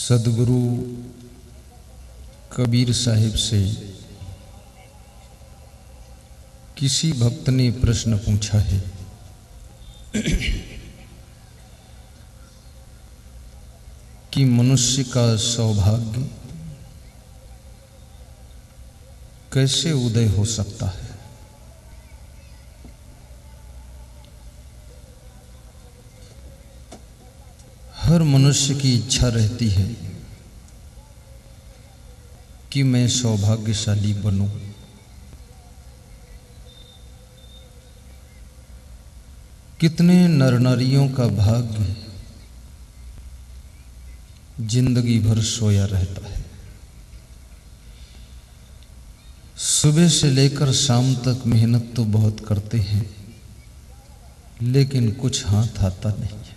सदगुरु कबीर साहिब से किसी भक्त ने प्रश्न पूछा है कि मनुष्य का सौभाग्य कैसे उदय हो सकता है। हर मनुष्य की इच्छा रहती है कि मैं सौभाग्यशाली बनूं। कितने नर नारियों का भाग्य जिंदगी भर सोया रहता है। सुबह से लेकर शाम तक मेहनत तो बहुत करते हैं, लेकिन कुछ हाथ आता नहीं है।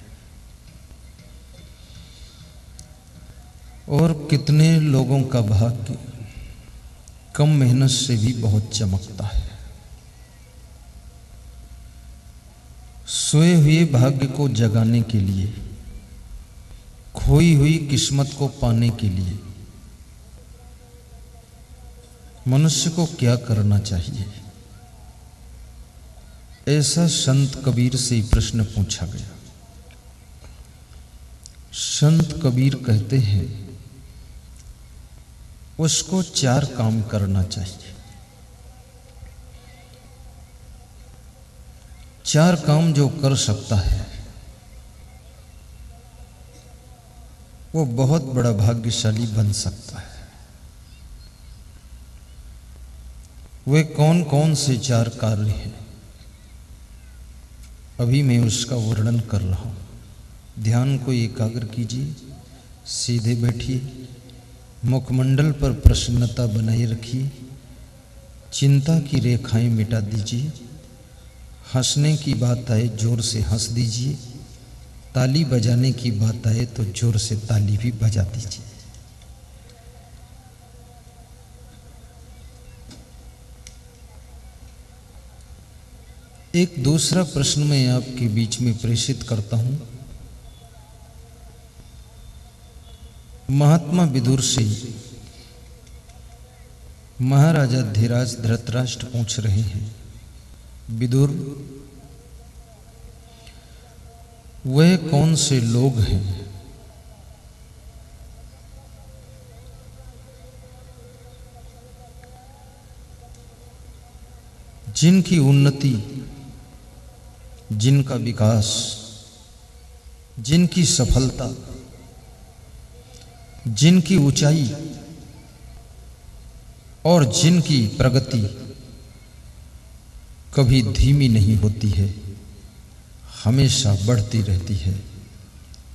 और कितने लोगों का भाग्य कम मेहनत से भी बहुत चमकता है। सोए हुए भाग्य को जगाने के लिए, खोई हुई किस्मत को पाने के लिए मनुष्य को क्या करना चाहिए, ऐसा संत कबीर से प्रश्न पूछा गया। संत कबीर कहते हैं उसको 4 काम करना चाहिए। 4 काम जो कर सकता है वो बहुत बड़ा भाग्यशाली बन सकता है। वे कौन कौन से 4 कार्य हैं, अभी मैं उसका वर्णन कर रहा हूं। ध्यान को एकाग्र कीजिए, सीधे बैठिए, मुखमंडल पर प्रसन्नता बनाए रखिए, चिंता की रेखाएं मिटा दीजिए। हंसने की बात आए जोर से हंस दीजिए, ताली बजाने की बात आए तो जोर से ताली भी बजा दीजिए। एक दूसरा प्रश्न मैं आपके बीच में प्रेषित करता हूं। महात्मा विदुर से महाराजा धीराज धृतराष्ट्र पूछ रहे हैं, विदुर, वह कौन से लोग हैं जिनकी उन्नति, जिनका विकास, जिनकी सफलता, जिनकी ऊंचाई और जिनकी प्रगति कभी धीमी नहीं होती है, हमेशा बढ़ती रहती है,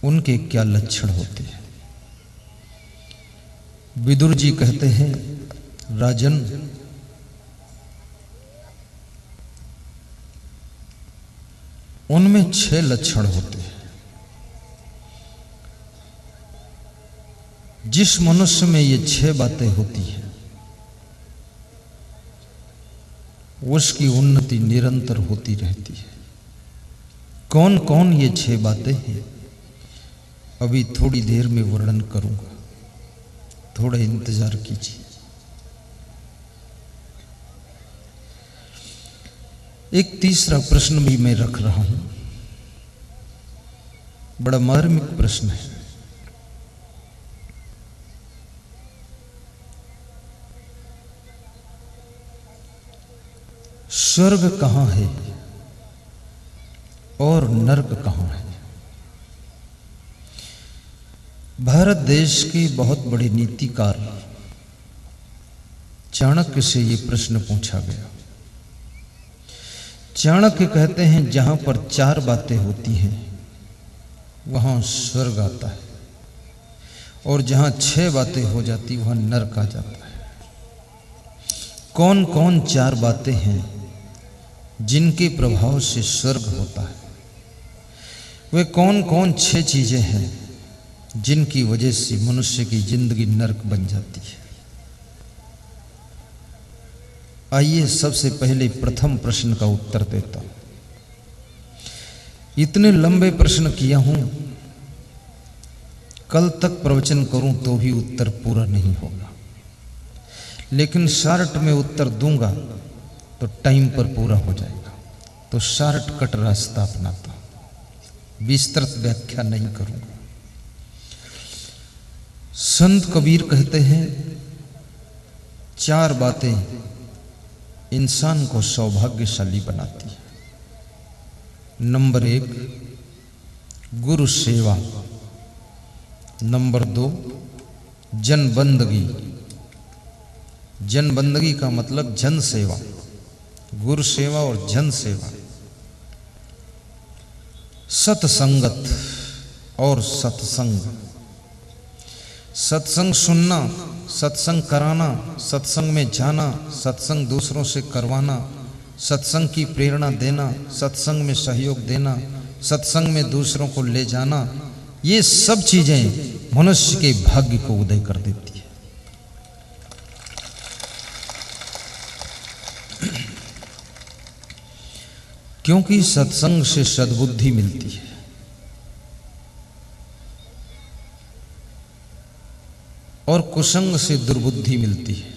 उनके क्या लक्षण होते हैं। विदुर जी कहते हैं, राजन, उनमें 6 लक्षण होते हैं। जिस मनुष्य में ये 6 बातें होती हैं उसकी उन्नति निरंतर होती रहती है। कौन कौन ये 6 बातें हैं, अभी थोड़ी देर में वर्णन करूंगा, थोड़ा इंतजार कीजिए। एक तीसरा प्रश्न भी मैं रख रहा हूं, बड़ा मार्मिक प्रश्न है। स्वर्ग कहां है और नर्क कहां है। भारत देश के बहुत बड़े नीतिकार चाणक्य से यह प्रश्न पूछा गया। चाणक्य कहते हैं, जहां पर 4 बातें होती हैं वहां स्वर्ग आता है, और जहां 6 बातें हो जाती वहां नरक आ जाता है। कौन कौन 4 बातें हैं जिनके प्रभाव से स्वर्ग होता है, वे कौन कौन 6 चीजें हैं जिनकी वजह से मनुष्य की जिंदगी नरक बन जाती है। आइए सबसे पहले प्रथम प्रश्न का उत्तर देता हूं। इतने लंबे प्रश्न किया हूं कल तक प्रवचन करूं तो भी उत्तर पूरा नहीं होगा, लेकिन शॉर्ट में उत्तर दूंगा तो टाइम पर पूरा हो जाएगा। तो शॉर्टकट रास्ता अपनाता हूं, विस्तृत व्याख्या नहीं करूंगा। संत कबीर कहते हैं 4 बातें इंसान को सौभाग्यशाली बनाती है। नंबर 1 गुरु सेवा, नंबर 2 जन बंदगी। जन बंदगी का मतलब जन सेवा, गुरु सेवा और जन सेवा। सत्संगत और सत्संग, सत्संग सुनना, सत्संग कराना, सत्संग में जाना, सत्संग दूसरों से करवाना, सत्संग की प्रेरणा देना, सत्संग में सहयोग देना, सत्संग में दूसरों को ले जाना, ये सब चीजें मनुष्य के भाग्य को उदय कर देती है। क्योंकि सत्संग से सद्बुद्धि मिलती है और कुसंग से दुर्बुद्धि मिलती है।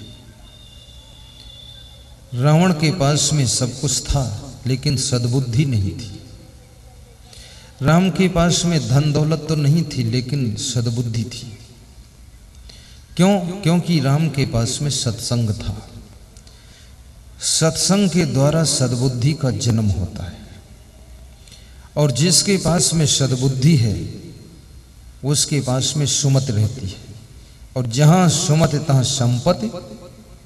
रावण के पास में सब कुछ था लेकिन सद्बुद्धि नहीं थी। राम के पास में धन दौलत तो नहीं थी लेकिन सद्बुद्धि थी। क्यों? क्योंकि राम के पास में सत्संग था। सत्संग के द्वारा सद्बुद्धि का जन्म होता है और जिसके पास में सद्बुद्धि है उसके पास में सुमति रहती है। और जहां सुमति तहां संपत्ति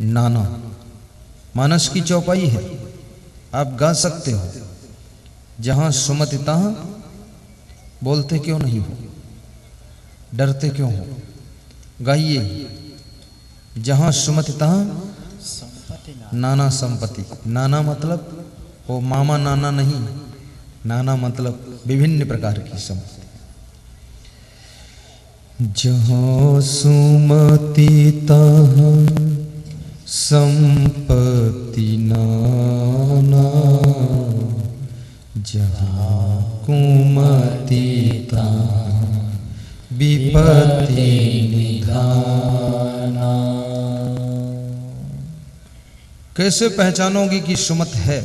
नाना। मानस की चौपाई है, आप गा सकते हो। जहां सुमति तहां, बोलते क्यों नहीं हो, डरते क्यों हो, गाइए। जहां सुमति तहां नाना संपत्ति। नाना मतलब वो मामा नाना नहीं, नाना मतलब विभिन्न प्रकार की संपत्ति। जहाँ सुमति तहाँ संपत्ति नाना, जहाँ कुमति तहाँ विपत्ति निधाना। कैसे पहचानोगी कि सुमत है?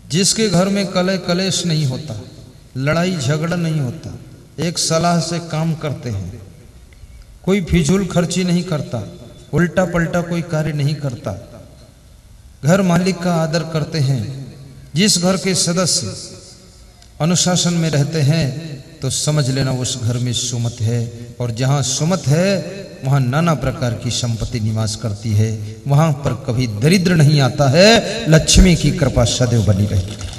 जिसके घर में कलह कलेश नहीं होता, लड़ाई झगड़ा नहीं होता, एक सलाह से काम करते हैं, कोई फिजूल खर्ची नहीं करता, उल्टा पलटा कोई कार्य नहीं करता, घर मालिक का आदर करते हैं, जिस घर के सदस्य अनुशासन में रहते हैं, तो समझ लेना उस घर में सुमत है। और जहाँ सुमत है वहाँ नाना प्रकार की संपत्ति निवास करती है, वहाँ पर कभी दरिद्र नहीं आता है, लक्ष्मी की कृपा सदैव बनी रहती है।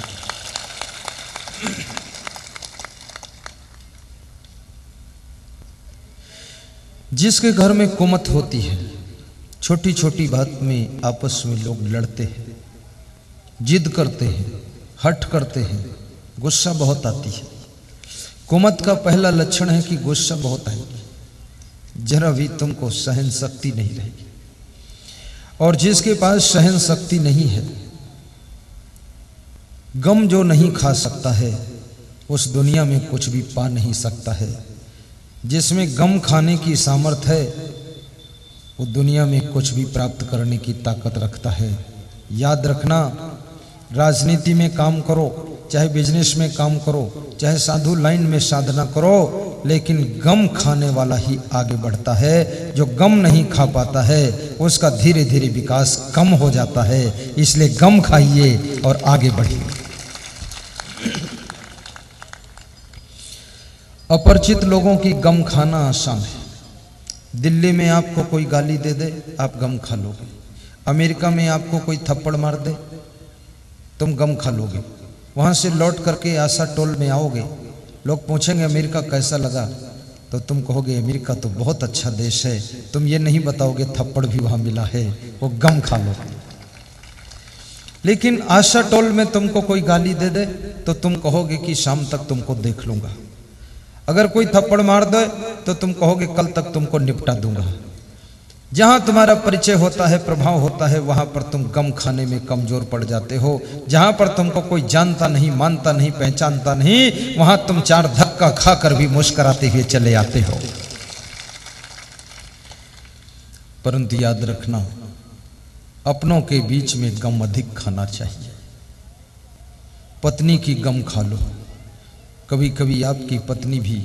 जिसके घर में कुमत होती है, छोटी छोटी बात में आपस में लोग लड़ते हैं, जिद करते हैं, हठ करते हैं, गुस्सा बहुत आती है। कुमत का पहला लक्षण है कि गुस्सा बहुत आएगी, जरा भी तुमको सहन शक्ति नहीं रहेगी। और जिसके पास सहन शक्ति नहीं है, गम जो नहीं खा सकता है, उस दुनिया में कुछ भी पा नहीं सकता है। जिसमें गम खाने की सामर्थ्य है, वो दुनिया में कुछ भी प्राप्त करने की ताकत रखता है। याद रखना, राजनीति में काम करो, चाहे बिजनेस में काम करो, चाहे साधु लाइन में साधना करो, लेकिन गम खाने वाला ही आगे बढ़ता है। जो गम नहीं खा पाता है उसका धीरे धीरे विकास कम हो जाता है। इसलिए गम खाइए और आगे बढ़िए। अपरिचित लोगों की गम खाना आसान है। दिल्ली में आपको कोई गाली दे दे, आप गम खा लोगे। अमेरिका में आपको कोई थप्पड़ मार दे, तुम गम खा लोगे। वहाँ से लौट करके आशा टोल में आओगे, लोग पूछेंगे अमेरिका कैसा लगा, तो तुम कहोगे अमेरिका तो बहुत अच्छा देश है। तुम ये नहीं बताओगे थप्पड़ भी वहाँ मिला है, वो गम खा लोगे। लेकिन आशा टोल में तुमको कोई गाली दे दे तो तुम कहोगे कि शाम तक तुमको देख लूँगा। अगर कोई थप्पड़ मार दे तो तुम कहोगे कल तक तुमको निपटा दूंगा। जहां तुम्हारा परिचय होता है, प्रभाव होता है, वहां पर तुम गम खाने में कमजोर पड़ जाते हो। जहां पर तुमको कोई जानता नहीं, मानता नहीं, पहचानता नहीं, वहां तुम चार धक्का खाकर भी मुस्कुराते हुए चले आते हो। परंतु याद रखना, अपनों के बीच में गम अधिक खाना चाहिए। पत्नी की गम खा लो। कभी कभी आपकी पत्नी भी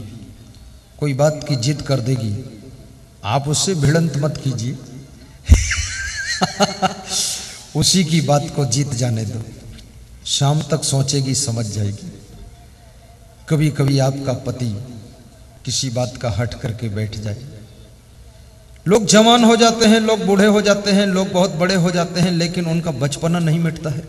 कोई बात की जिद कर देगी, आप उससे भिड़ंत मत कीजिए उसी की बात को जीत जाने दो, शाम तक सोचेगी, समझ जाएगी। कभी कभी आपका पति किसी बात का हट करके बैठ जाए। लोग जवान हो जाते हैं, लोग बूढ़े हो जाते हैं, लोग बहुत बड़े हो जाते हैं, लेकिन उनका बचपना नहीं मिटता है।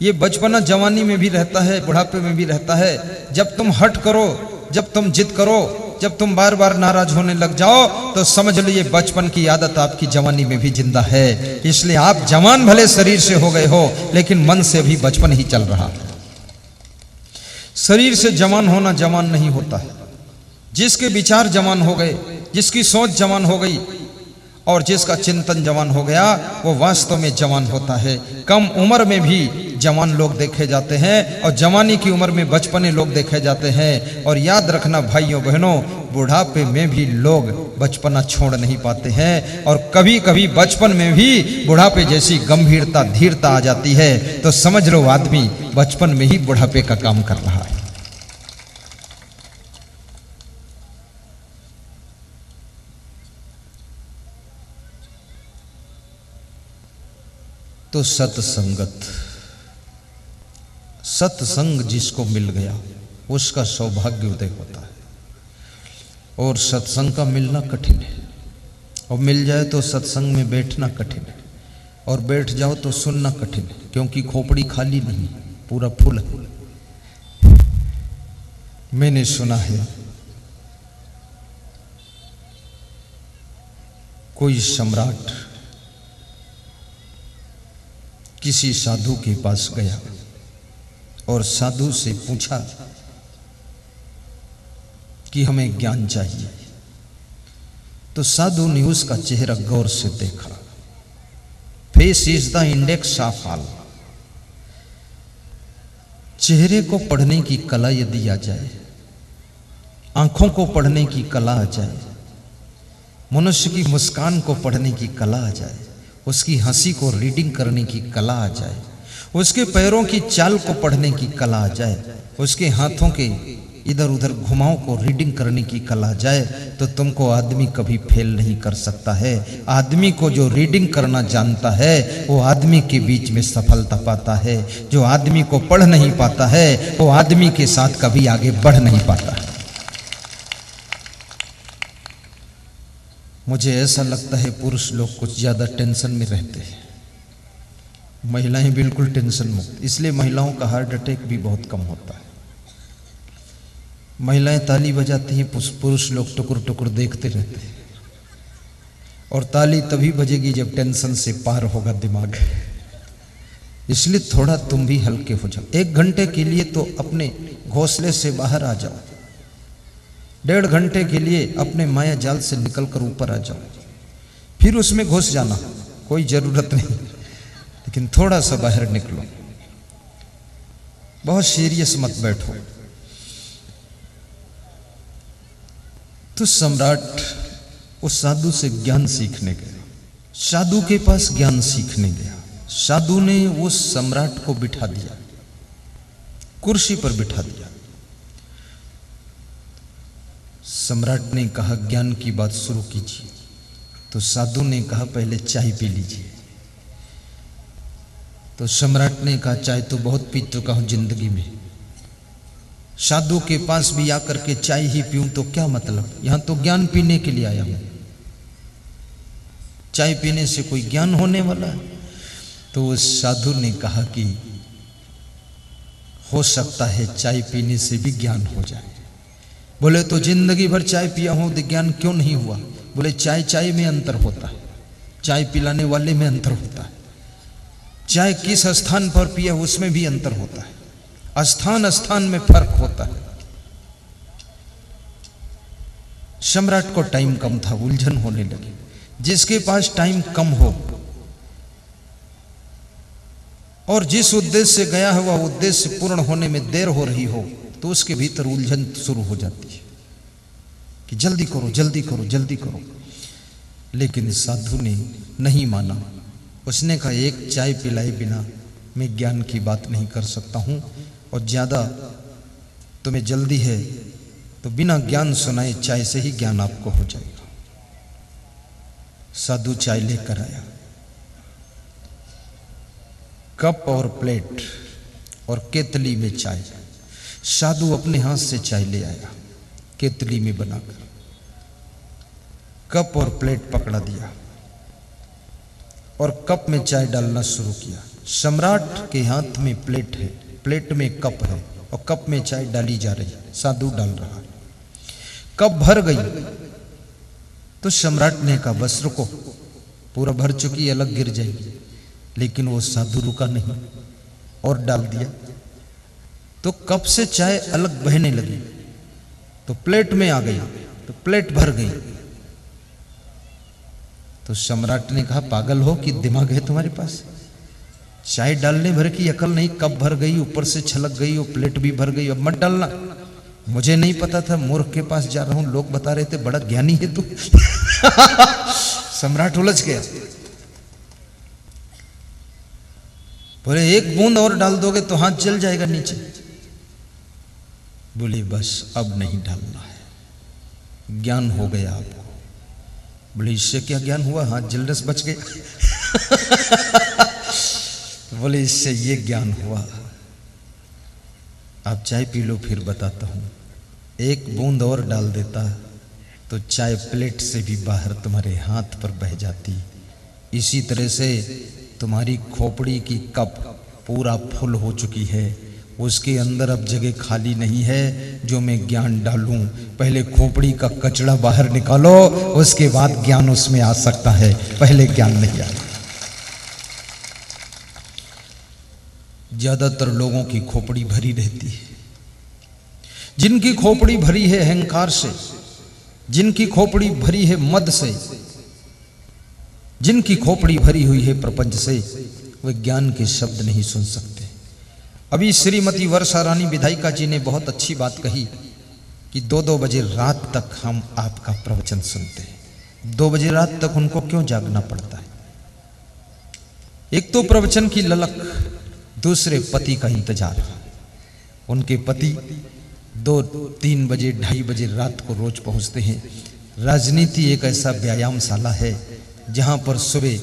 ये बचपना जवानी में भी रहता है, बुढ़ापे में भी रहता है। जब तुम हट करो, जब तुम जिद करो, जब तुम बार बार नाराज होने लग जाओ, तो समझ लो ये बचपन की आदत आपकी जवानी में भी जिंदा है। इसलिए आप जवान भले शरीर से हो गए हो, लेकिन मन से भी बचपन ही चल रहा है। शरीर से जवान होना जवान नहीं होता है। जिसके विचार जवान हो गए, जिसकी सोच जवान हो गई और जिसका चिंतन जवान हो गया, वो वास्तव में जवान होता है। कम उम्र में भी जवान लोग देखे जाते हैं और जवानी की उम्र में बचपने लोग देखे जाते हैं। और याद रखना भाइयों बहनों, बुढ़ापे में भी लोग बचपना छोड़ नहीं पाते हैं। और कभी कभी बचपन में भी बुढ़ापे जैसी गंभीरता, धीरता आ जाती है, तो समझ लो आदमी बचपन में ही बुढ़ापे का काम कर रहा है। तो सत्संगत, सत्संग जिसको मिल गया उसका सौभाग्य उदय होता है। और सत्संग का मिलना कठिन है, और मिल जाए तो सत्संग में बैठना कठिन है, और बैठ जाओ तो सुनना कठिन है, क्योंकि खोपड़ी खाली नहीं, पूरा फुल है। मैंने सुना है कोई सम्राट किसी साधु के पास गया और साधु से पूछा कि हमें ज्ञान चाहिए। तो साधु ने उसका चेहरा गौर से देखा। Face is the index of all. चेहरे को पढ़ने की कला यदि आ जाए, आंखों को पढ़ने की कला आ जाए, मनुष्य की मुस्कान को पढ़ने की कला आ जाए, उसकी हंसी को रीडिंग करने की कला आ जाए, उसके पैरों की चाल को पढ़ने की कला आ जाए, उसके हाथों के इधर उधर घुमाव को रीडिंग करने की कला आ जाए, तो तुमको आदमी कभी फेल नहीं कर सकता है। आदमी को जो रीडिंग करना जानता है वो आदमी के बीच में सफलता पाता है। जो आदमी को पढ़ नहीं पाता है वो आदमी के साथ कभी आगे बढ़ नहीं पाता। मुझे ऐसा लगता है पुरुष लोग कुछ ज़्यादा टेंशन में रहते हैं, महिलाएं बिल्कुल टेंशन मुक्त, इसलिए महिलाओं का हार्ट अटैक भी बहुत कम होता है। महिलाएं ताली बजाती हैं, पुरुष लोग टुकुर टुकुर देखते रहते हैं। और ताली तभी बजेगी जब टेंशन से पार होगा दिमाग। इसलिए थोड़ा तुम भी हल्के हो जाओ। 1 घंटे के लिए तो अपने घोंसले से बाहर आ जाओ, 1.5 घंटे के लिए अपने माया जाल से निकलकर ऊपर आ जाओ, फिर उसमें घुस जाना, कोई जरूरत नहीं, लेकिन थोड़ा सा बाहर निकलो। बहुत सीरियस मत बैठो। तो सम्राट उस साधु से ज्ञान सीखने गया, साधु के पास ज्ञान सीखने गया। साधु ने उस सम्राट को बिठा दिया, कुर्सी पर बिठा दिया। सम्राट ने कहा ज्ञान की बात शुरू कीजिए। तो साधु ने कहा पहले चाय पी लीजिए। तो सम्राट ने कहा चाय तो बहुत पी चुका हूं जिंदगी में, साधु के पास भी आकर के चाय ही पीऊं तो क्या मतलब, यहां तो ज्ञान पीने के लिए आया हूं, चाय पीने से कोई ज्ञान होने वाला है। तो उस साधु ने कहा कि हो सकता है चाय पीने से भी ज्ञान हो जाए। बोले तो जिंदगी भर चाय पिया हूं तो ज्ञान क्यों नहीं हुआ? बोले चाय चाय में अंतर होता है, चाय पिलाने वाले में अंतर होता है, चाय किस स्थान पर पिया उसमें भी अंतर होता है, स्थान स्थान में फर्क होता है। सम्राट को टाइम कम था, उलझन होने लगी। जिसके पास टाइम कम हो और जिस उद्देश्य से गया है वह उद्देश्य पूर्ण होने में देर हो रही हो, तो उसके भीतर उलझन शुरू हो जाती है कि जल्दी करो जल्दी करो जल्दी करो। लेकिन इस साधु ने नहीं माना। उसने कहा एक चाय पिलाए बिना मैं ज्ञान की बात नहीं कर सकता हूं, और ज्यादा तुम्हें जल्दी है तो बिना ज्ञान सुनाए चाय से ही ज्ञान आपको हो जाएगा। साधु चाय लेकर आया, कप और प्लेट और केतली में चाय। साधु अपने हाथ से चाय ले आया, केतली में बनाकर कप और प्लेट पकड़ा दिया और कप में चाय डालना शुरू किया। सम्राट के हाथ में प्लेट है, प्लेट में कप है और कप में चाय डाली जा रही है। साधु डाल रहा है, कप भर गई तो सम्राट ने कहा बस रुको, पूरा भर चुकी अलग गिर जाएगी। लेकिन वो साधु रुका नहीं और डाल दिया, तो कप से चाय अलग बहने लगी, तो प्लेट में आ गई, तो प्लेट भर गई। तो सम्राट ने कहा पागल हो कि दिमाग है तुम्हारे पास? चाय डालने भर की अकल नहीं, कप भर गई, ऊपर से छलक गई, वो प्लेट भी भर गई, अब मत डालना। मुझे नहीं पता था, मूर्ख के पास जा रहा हूं, लोग बता रहे थे बड़ा ज्ञानी है तू। सम्राट उलझ गया, बोले एक बूंद और डाल दोगे तो हाथ जल जाएगा नीचे। बोले बस अब नहीं डालना है, ज्ञान हो गया आपको। बोले इससे क्या ज्ञान हुआ, हाथ जलने से बच गए। बोले इससे ये ज्ञान हुआ, आप चाय पी लो फिर बताता हूं। एक बूंद और डाल देता तो चाय प्लेट से भी बाहर तुम्हारे हाथ पर बह जाती। इसी तरह से तुम्हारी खोपड़ी की कप पूरा फुल हो चुकी है, उसके अंदर अब जगह खाली नहीं है जो मैं ज्ञान डालूं। पहले खोपड़ी का कचड़ा बाहर निकालो, उसके बाद ज्ञान उसमें आ सकता है, पहले ज्ञान नहीं आया। ज्यादातर लोगों की खोपड़ी भरी रहती है। जिनकी खोपड़ी भरी है अहंकार से, जिनकी खोपड़ी भरी है मद से, जिनकी खोपड़ी भरी हुई है प्रपंच से, वे ज्ञान के शब्द नहीं सुन सकते। अभी श्रीमती वर्षा रानी विधायिका जी ने बहुत अच्छी बात कही कि 2-2 बजे रात तक हम आपका प्रवचन सुनते हैं। 2 बजे रात तक उनको क्यों जागना पड़ता है? एक तो प्रवचन की ललक, दूसरे पति का इंतजार। उनके पति 2-3 बजे 2:30 बजे रात को रोज पहुंचते हैं। राजनीति एक ऐसा व्यायामशाला है जहां पर सुबह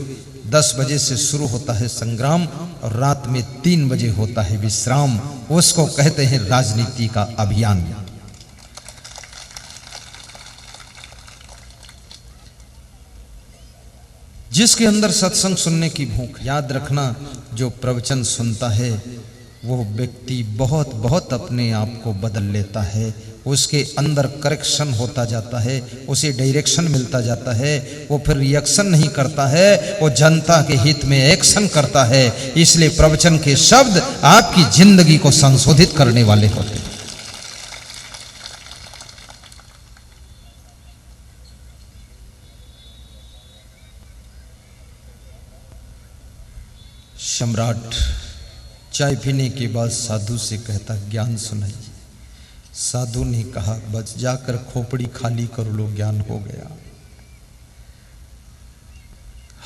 10 बजे से शुरू होता है संग्राम और रात में 3 बजे होता है विश्राम। उसको कहते हैं राजनीति का अभियान। जिसके अंदर सत्संग सुनने की भूख, याद रखना जो प्रवचन सुनता है वो व्यक्ति बहुत बहुत अपने आप को बदल लेता है। उसके अंदर करेक्शन होता जाता है, उसे डायरेक्शन मिलता जाता है। वो फिर रिएक्शन नहीं करता है, वो जनता के हित में एक्शन करता है। इसलिए प्रवचन के शब्द आपकी जिंदगी को संशोधित करने वाले होते हैं। सम्राट चाय पीने के बाद साधु से कहता ज्ञान सुनाइए। साधु ने कहा बस जाकर खोपड़ी खाली कर लो, ज्ञान हो गया।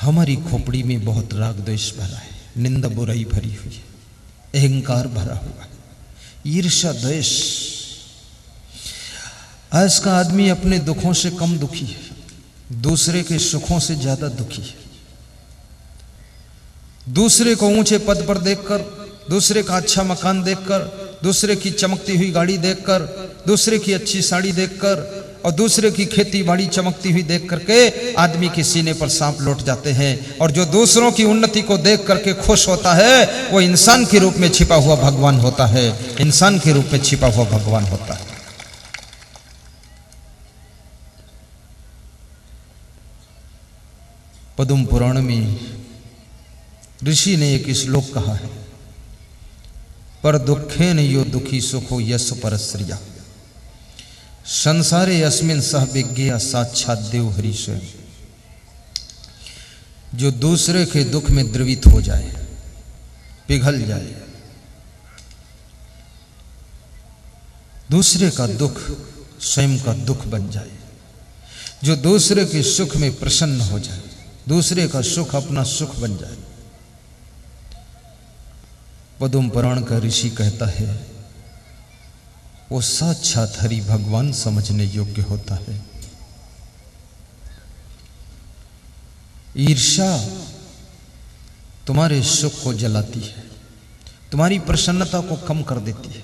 हमारी खोपड़ी में बहुत राग द्वेष भरा है, निंदा बुराई भरी हुई है, अहंकार भरा हुआ है, ईर्ष्या द्वेष। आज का आदमी अपने दुखों से कम दुखी है, दूसरे के सुखों से ज्यादा दुखी है। दूसरे को ऊंचे पद पर देखकर, दूसरे का अच्छा मकान देखकर, दूसरे की चमकती हुई गाड़ी देखकर, दूसरे की अच्छी साड़ी देखकर और दूसरे की खेती बाड़ी चमकती हुई देख करके आदमी के सीने पर सांप लौट जाते हैं। और जो दूसरों की उन्नति को देख करके खुश होता है वो इंसान के रूप में छिपा हुआ भगवान होता है, इंसान के रूप में छिपा हुआ भगवान होता है। पद्म पुराण में ऋषि ने एक श्लोक कहा है, पर दुखेन यो दुखी सुखो यश परश्रिया संसारे अस्मिन सह विज्ञेय साक्षात देव हरि स्वयं। जो दूसरे के दुख में द्रवित हो जाए, पिघल जाए, दूसरे का दुख स्वयं का दुख बन जाए, जो दूसरे के सुख में प्रसन्न हो जाए, दूसरे का सुख अपना सुख बन जाए। पद्म पुराण का ऋषि कहता है वो साक्षात हरि भगवान समझने योग्य होता है। ईर्ष्या तुम्हारे सुख को जलाती है, तुम्हारी प्रसन्नता को कम कर देती है,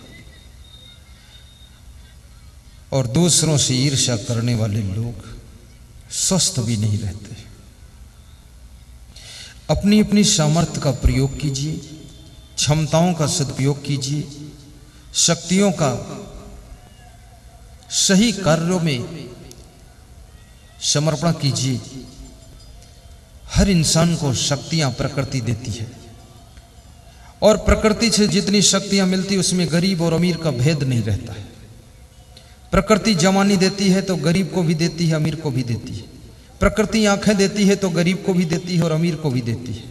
और दूसरों से ईर्ष्या करने वाले लोग स्वस्थ भी नहीं रहते। अपनी अपनी सामर्थ्य का प्रयोग कीजिए, क्षमताओं का सदुपयोग कीजिए, शक्तियों का सही कार्यों में समर्पण कीजिए। हर इंसान को शक्तियां प्रकृति देती है, और प्रकृति से जितनी शक्तियां मिलती उसमें गरीब और अमीर का भेद नहीं रहता है। प्रकृति जवानी देती है तो गरीब को भी देती है, अमीर को भी देती है। प्रकृति आंखें देती है तो गरीब को भी देती है और अमीर को भी देती है।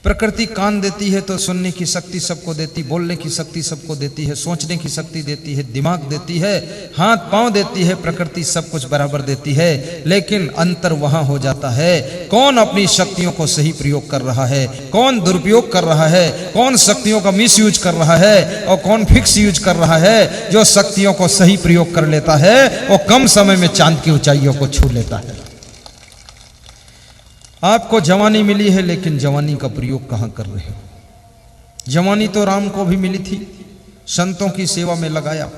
प्रकृति कान देती है तो सुनने की शक्ति सबको देती, बोलने की शक्ति सबको देती है, सोचने की शक्ति देती है, दिमाग देती है, हाथ पांव देती है। प्रकृति सब कुछ बराबर देती है, लेकिन अंतर वहां हो जाता है कौन अपनी शक्तियों को सही प्रयोग कर रहा है, कौन दुरुपयोग कर रहा है, कौन शक्तियों का मिस यूज कर रहा है और कौन फिक्स यूज कर रहा है। जो शक्तियों को सही प्रयोग कर लेता है वो कम समय में चांद की ऊंचाइयों को छू लेता है। आपको जवानी मिली है, लेकिन जवानी का प्रयोग कहां कर रहे हो? जवानी तो राम को भी मिली थी, संतों की सेवा में लगाया,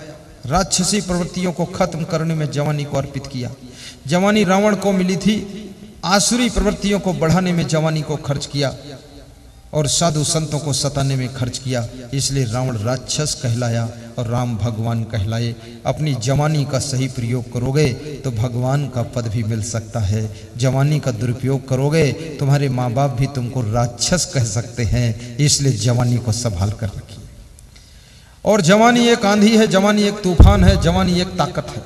राक्षसी प्रवृत्तियों को खत्म करने में जवानी को अर्पित किया। जवानी रावण को मिली थी, आसुरी प्रवृत्तियों को बढ़ाने में जवानी को खर्च किया और साधु संतों को सताने में खर्च किया। इसलिए रावण राक्षस कहलाया और राम भगवान कहलाए। अपनी जवानी का सही प्रयोग करोगे तो भगवान का पद भी मिल सकता है। जवानी का दुरुपयोग करोगे तुम्हारे माँ बाप भी तुमको राक्षस कह सकते हैं। इसलिए जवानी को संभाल कर रखिए। और जवानी एक आंधी है, जवानी एक तूफान है, जवानी एक ताकत है।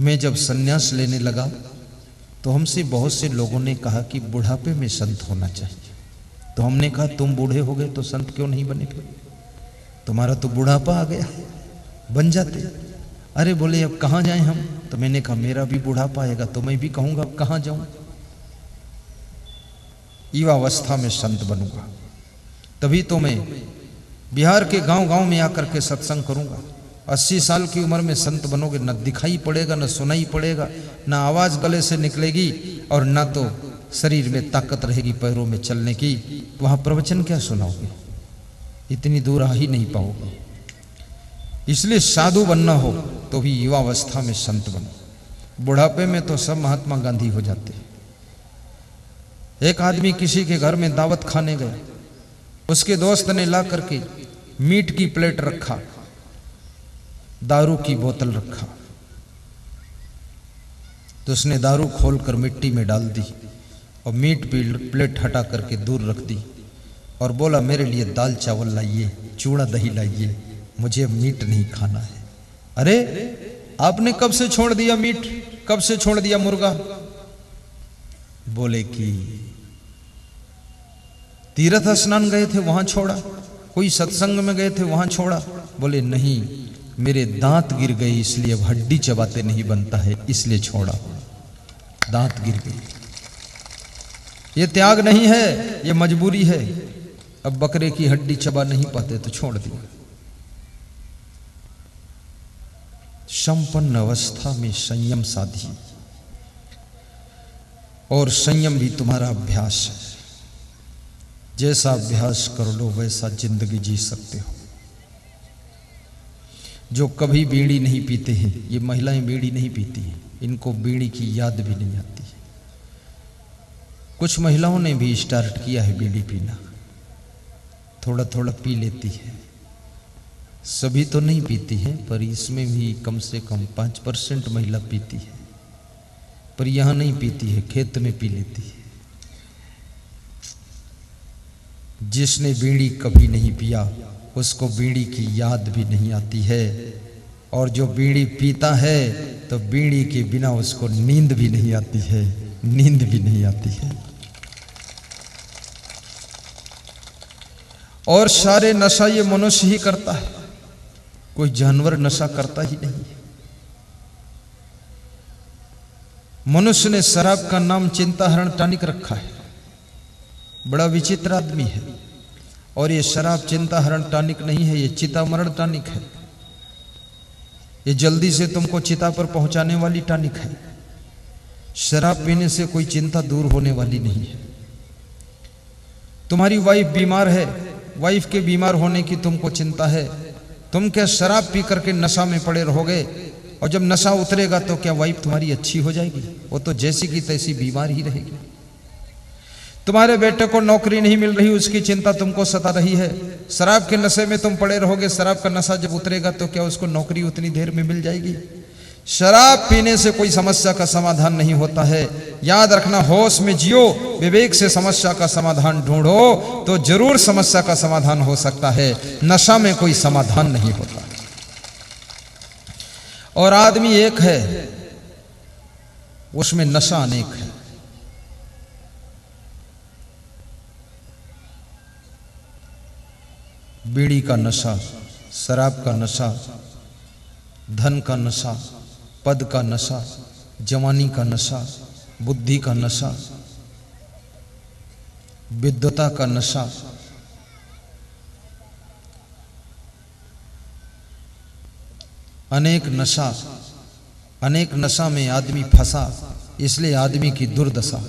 मैं जब संन्यास लेने लगा तो हमसे बहुत से लोगों ने कहा कि बुढ़ापे में संत होना चाहिए। तो हमने कहा तुम बूढ़े हो गए तो संत क्यों नहीं बने? फिर तुम्हारा तो बुढ़ापा आ गया, बन जाते। अरे बोले अब कहाँ जाएं हम? तो मैंने कहा मेरा भी बुढ़ापा आएगा तो मैं भी कहूंगा अब कहाँ जाऊं। युवावस्था में संत बनूंगा, तभी तो मैं बिहार के गांव गांव में आकर के सत्संग करूंगा। 80 साल की उम्र में संत बनोगे, न दिखाई पड़ेगा, न सुनाई पड़ेगा, न आवाज गले से निकलेगी और न तो शरीर में ताकत रहेगी पैरों में चलने की। वहां प्रवचन क्या सुनाओगे? इतनी दूर आ ही नहीं पाओगे। इसलिए साधु बनना हो तो भी युवावस्था में संत बनो। बुढ़ापे में तो सब महात्मा गांधी हो जाते हैं। एक आदमी किसी के घर में दावत खाने गया, उसके दोस्त ने ला करके मीट की प्लेट रखा, दारू की बोतल रखा, तो उसने दारू खोलकर मिट्टी में डाल दी और मीट प्लेट हटा करके दूर रख दी और बोला मेरे लिए दाल चावल लाइए, चूड़ा दही लाइए, मुझे मीट नहीं खाना है। अरे आपने कब से छोड़ दिया मीट, कब से छोड़ दिया मुर्गा? बोले कि तीर्थ स्नान गए थे वहां छोड़ा, कोई सत्संग में गए थे वहां छोड़ा। बोले नहीं, मेरे दांत गिर गए इसलिए अब हड्डी चबाते नहीं बनता है, इसलिए छोड़ा। दांत गिर गए, ये त्याग नहीं है, ये मजबूरी है। अब बकरे की हड्डी चबा नहीं पाते तो छोड़ दिया। संपन्न अवस्था में संयम साधिए, और संयम भी तुम्हारा अभ्यास है। जैसा अभ्यास कर लो वैसा जिंदगी जी सकते हो। जो कभी बीड़ी नहीं पीते हैं, ये महिलाएं बीड़ी नहीं पीती हैं, इनको बीड़ी की याद भी नहीं आती है। कुछ महिलाओं ने भी स्टार्ट किया है बीड़ी पीना, थोड़ा थोड़ा पी लेती है। सभी तो नहीं पीती है, पर इसमें भी कम से कम 5% महिला पीती है। पर यहां नहीं पीती है, खेत में पी लेती है। जिसने बीड़ी कभी नहीं पिया उसको बीड़ी की याद भी नहीं आती है। और जो बीड़ी पीता है तो बीड़ी के बिना उसको नींद भी नहीं आती है, नींद भी नहीं आती है। और सारे नशा ये मनुष्य ही करता है, कोई जानवर नशा करता ही नहीं। मनुष्य ने शराब का नाम चिंताहरण टॉनिक रखा है। बड़ा विचित्र आदमी है। और ये शराब चिंताहरण टॉनिक नहीं है, ये चितामरण टॉनिक है। ये जल्दी से तुमको चिता पर पहुंचाने वाली टॉनिक है। शराब पीने से कोई चिंता दूर होने वाली नहीं है। तुम्हारी वाइफ बीमार है, वाइफ के बीमार होने की तुमको चिंता है, तुम क्या शराब पी करके नशा में पड़े रहोगे? और जब नशा उतरेगा तो क्या वाइफ तुम्हारी अच्छी हो जाएगी? वो तो जैसी की तैसी बीमार ही रहेगी। तुम्हारे बेटे को नौकरी नहीं मिल रही, उसकी चिंता तुमको सता रही है। शराब के नशे में तुम पड़े रहोगे, शराब का नशा जब उतरेगा तो क्या उसको नौकरी उतनी देर में मिल जाएगी? शराब पीने से कोई समस्या का समाधान नहीं होता है। याद रखना, होश में जियो, विवेक से समस्या का समाधान ढूंढो तो जरूर समस्या का समाधान हो सकता है। नशा में कोई समाधान नहीं होता। और आदमी एक है, उसमें नशा अनेक है। बीड़ी का नशा, शराब का नशा, धन का नशा, पद का नशा, जवानी का नशा, बुद्धि का नशा, विद्वता का नशा, अनेक नशा, अनेक नशा में आदमी फंसा। इसलिए आदमी की दुर्दशा,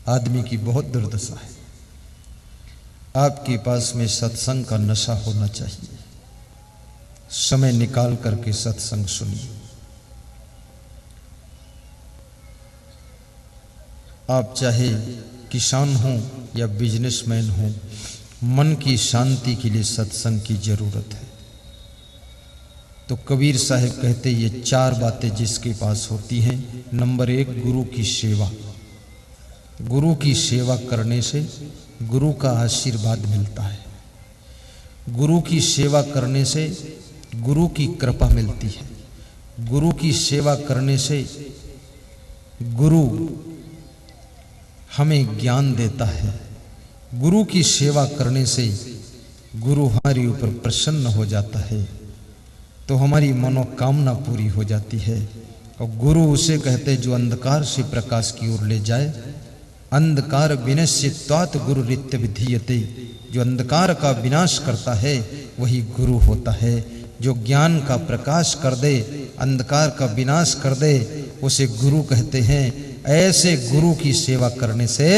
आदमी की बहुत दुर्दशा है। आपके पास में सत्संग का नशा होना चाहिए। समय निकाल करके सत्संग सुनिए। आप चाहे किसान हो या बिजनेसमैन हो, मन की शांति के लिए सत्संग की जरूरत है। तो कबीर साहब कहते ये 4 बातें जिसके पास होती हैं। नंबर 1, गुरु की सेवा। गुरु की सेवा करने से गुरु का आशीर्वाद मिलता है। गुरु की सेवा करने से गुरु की कृपा मिलती है। गुरु की सेवा करने से गुरु हमें ज्ञान देता है। गुरु की सेवा करने से गुरु हमारे ऊपर प्रसन्न हो जाता है, तो हमारी मनोकामना पूरी हो जाती है। और गुरु उसे कहते जो अंधकार से प्रकाश की ओर ले जाए। अंधकार विनश्यत्वात् गुरु रित्य विधीयते। जो अंधकार का विनाश करता है वही गुरु होता है। जो ज्ञान का प्रकाश कर दे, अंधकार का विनाश कर दे, उसे गुरु कहते हैं। ऐसे गुरु की सेवा करने से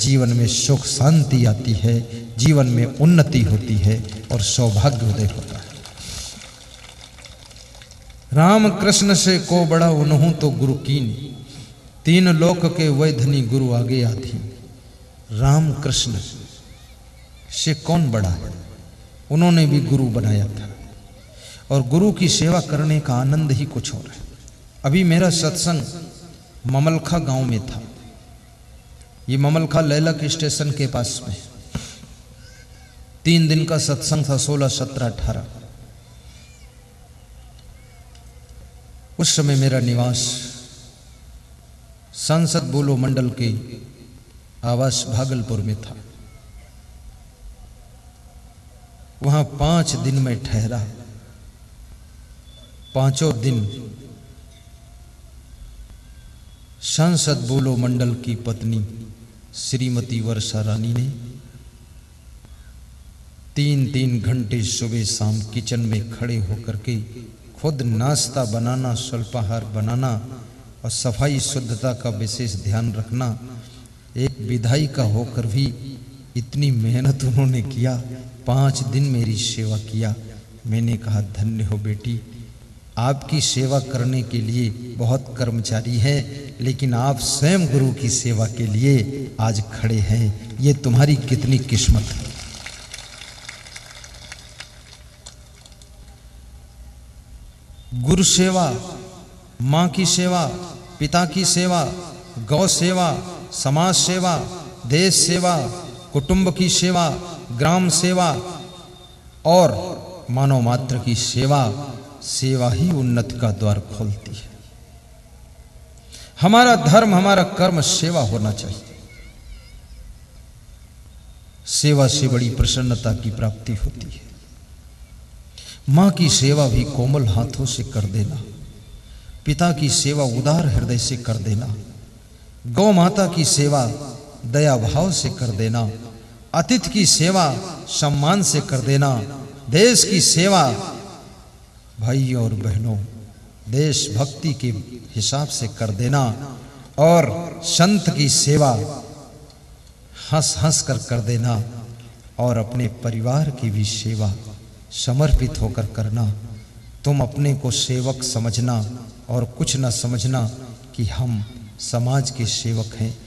जीवन में सुख शांति आती है, जीवन में उन्नति होती है और सौभाग्य उदय होता है। राम कृष्ण से को बड़ा उन्हों तो गुरु कीन, 3 लोक के वै धनी गुरु आगे आधी। राम कृष्ण से कौन बड़ा है? उन्होंने भी गुरु बनाया था। और गुरु की सेवा करने का आनंद ही कुछ और है। अभी मेरा सत्संग ममलखा गांव में था। ये ममलखा लैलक स्टेशन के पास में। 3 दिन का सत्संग था, 16, 17, 18। उस समय मेरा निवास सांसद बोलो मंडल के आवास भागलपुर में था। वहां 5 दिन में ठहरा। 5 दिन सांसद बोलो मंडल की पत्नी श्रीमती वर्षा रानी ने 3-3 घंटे सुबह शाम किचन में खड़े होकर के खुद नाश्ता बनाना, स्वल्पाहार बनाना और सफाई शुद्धता का विशेष ध्यान रखना। एक विधायिका होकर भी इतनी मेहनत उन्होंने किया। 5 दिन मेरी सेवा किया। मैंने कहा धन्य हो बेटी, आपकी सेवा करने के लिए बहुत कर्मचारी हैं, लेकिन आप स्वयं गुरु की सेवा के लिए आज खड़े हैं। ये तुम्हारी कितनी किस्मत है। गुरु सेवा, माँ की सेवा, पिता की सेवा, गौ सेवा, समाज सेवा, देश सेवा, कुटुंब की सेवा, ग्राम सेवा और मानव मात्र की सेवा सेवा ही उन्नति का द्वार खोलती है। हमारा धर्म, हमारा कर्म सेवा होना चाहिए। सेवा से बड़ी प्रसन्नता की प्राप्ति होती है। मां की सेवा भी कोमल हाथों से कर देना, पिता की सेवा उदार हृदय से कर देना, गौ माता की सेवा दया भाव से कर देना, अतिथि की सेवा सम्मान से कर देना, देश की सेवा भाइयों और बहनों देशभक्ति के हिसाब से कर देना, और संत की सेवा हंस हंस कर देना, और अपने परिवार की भी सेवा समर्पित होकर करना। तुम अपने को सेवक समझना और कुछ न समझना कि हम समाज के सेवक हैं।